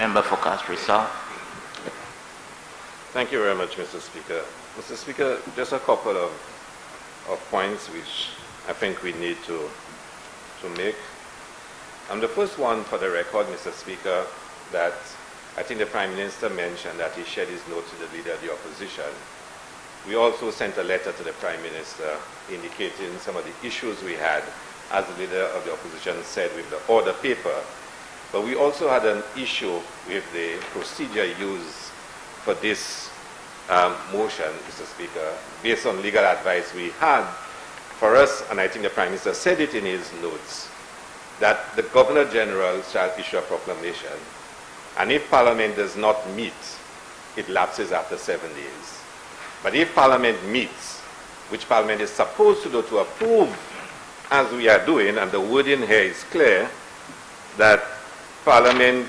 Member for Castres South. Thank you very much, Mr. Speaker. Mr. Speaker, just a couple of points which I think we need to make. The first one for the record, Mr. Speaker, that I think the Prime Minister mentioned that he shared his note to the Leader of the Opposition. We also sent a letter to the Prime Minister indicating some of the issues we had, as the Leader of the Opposition said, with the order paper. But we also had an issue with the procedure used for this motion, Mr. Speaker, based on legal advice we had. For us, and I think the Prime Minister said it in his notes, that the Governor General shall issue a proclamation, and if Parliament does not meet, it lapses after 7 days. But if Parliament meets, which Parliament is supposed to do to approve, as we are doing, and the wording here is clear, that Parliament,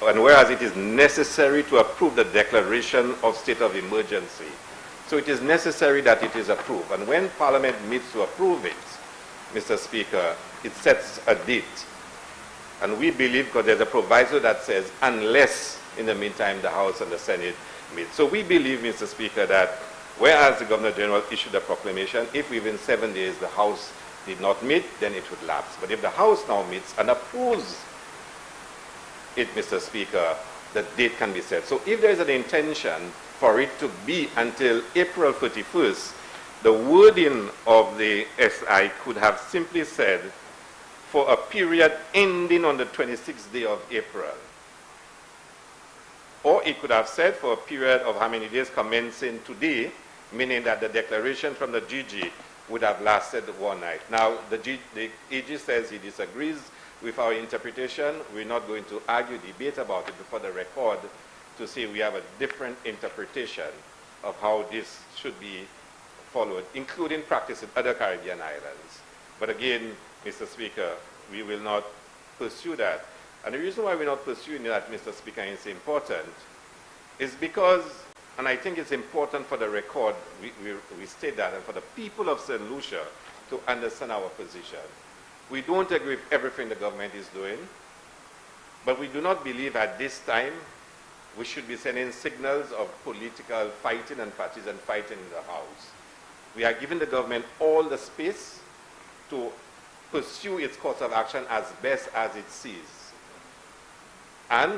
whereas it is necessary to approve the declaration of state of emergency, so it is necessary that it is approved. And when Parliament meets to approve it, Mr. Speaker, it sets a date. And we believe, because there's a proviso that says, unless in the meantime the House and the Senate meet. So we believe, Mr. Speaker, that whereas the Governor General issued a proclamation, if within 7 days the House did not meet, then it would lapse. But if the House now meets and approves it, Mr. Speaker, the date can be set. So if there is an intention for it to be until April 31st, the wording of the SI could have simply said, for a period ending on the 26th day of April. Or it could have said for a period of how many days commencing today, meaning that the declaration from the GG would have lasted one night. Now, the AG says he disagrees with our interpretation. We're not going to argue, debate about it before the record to say we have a different interpretation of how this should be followed, including practice in other Caribbean islands. But again, Mr. Speaker, we will not pursue that. And the reason why we're not pursuing that, Mr. Speaker, is important, is because, and I think it's important for the record, we state that, and for the people of St. Lucia to understand our position. We don't agree with everything the government is doing, but we do not believe at this time we should be sending signals of political fighting and partisan fighting in the House. We are giving the government all the space to pursue its course of action as best as it sees. And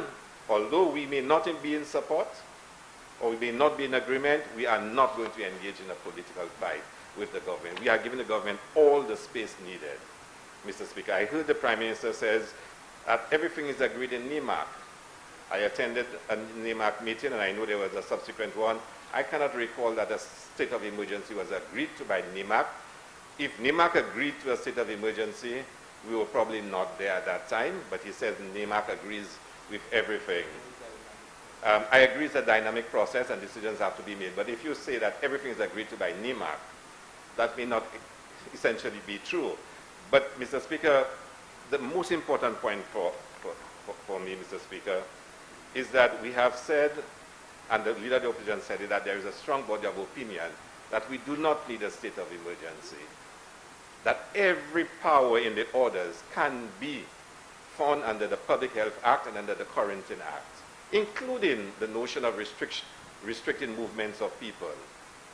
although we may not be in support, or we may not be in agreement, we are not going to engage in a political fight with the government. We are giving the government all the space needed. Mr. Speaker, I heard the Prime Minister says that everything is agreed in NEMAC. I attended a NEMAC meeting, and I know there was a subsequent one. I cannot recall that a state of emergency was agreed to by NEMAC. If NEMAC agreed to a state of emergency, we were probably not there at that time, but he says NEMAC agrees with everything. I agree it's a dynamic process and decisions have to be made, but if you say that everything is agreed to by NEMAC, that may not essentially be true. But, Mr. Speaker, the most important point for me, Mr. Speaker, is that we have said, and the Leader of the Opposition said it, that there is a strong body of opinion that we do not need a state of emergency, that every power in the orders can be found under the Public Health Act and under the Quarantine Act, including the notion of restricting movements of people.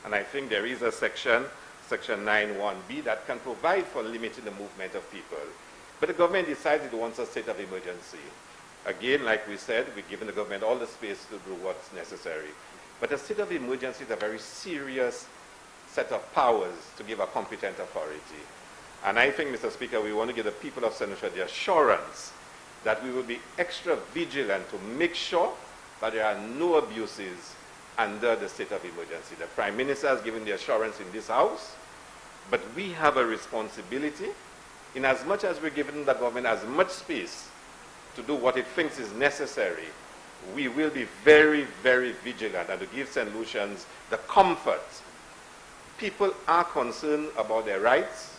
And I think there is a section 9(1)(b), that can provide for limiting the movement of people. But the government decides it wants a state of emergency. Again, like we said, we're giving the government all the space to do what's necessary. But a state of emergency is a very serious set of powers to give a competent authority. And I think, Mr. Speaker, we want to give the people of St. Lucia the assurance that we will be extra vigilant to make sure that there are no abuses under the state of emergency. The Prime Minister has given the assurance in this House, but we have a responsibility, in as much as we're giving the government as much space to do what it thinks is necessary, we will be very, very vigilant and to give St. Lucians the comfort. People are concerned about their rights.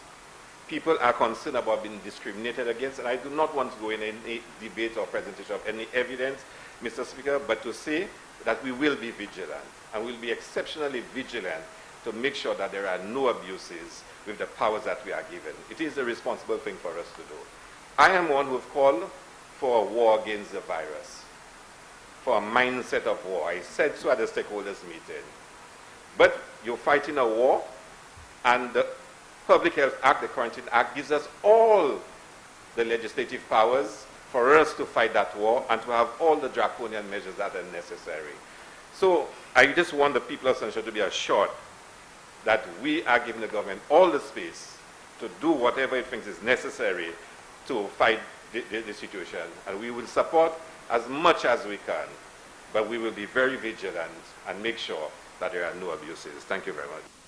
People are concerned about being discriminated against, and I do not want to go in any debate or presentation of any evidence, Mr. Speaker, but to say that we will be vigilant, and we'll be exceptionally vigilant to make sure that there are no abuses with the powers that we are given. It is a responsible thing for us to do. I am one who have called for a war against the virus, for a mindset of war. I said so at the stakeholders meeting. But you're fighting a war, and the Public Health Act, the Quarantine Act, gives us all the legislative powers for us to fight that war and to have all the draconian measures that are necessary. So I just want the people of Central to be assured that we are giving the government all the space to do whatever it thinks is necessary to fight the situation. And we will support as much as we can, but we will be very vigilant and make sure that there are no abuses. Thank you very much.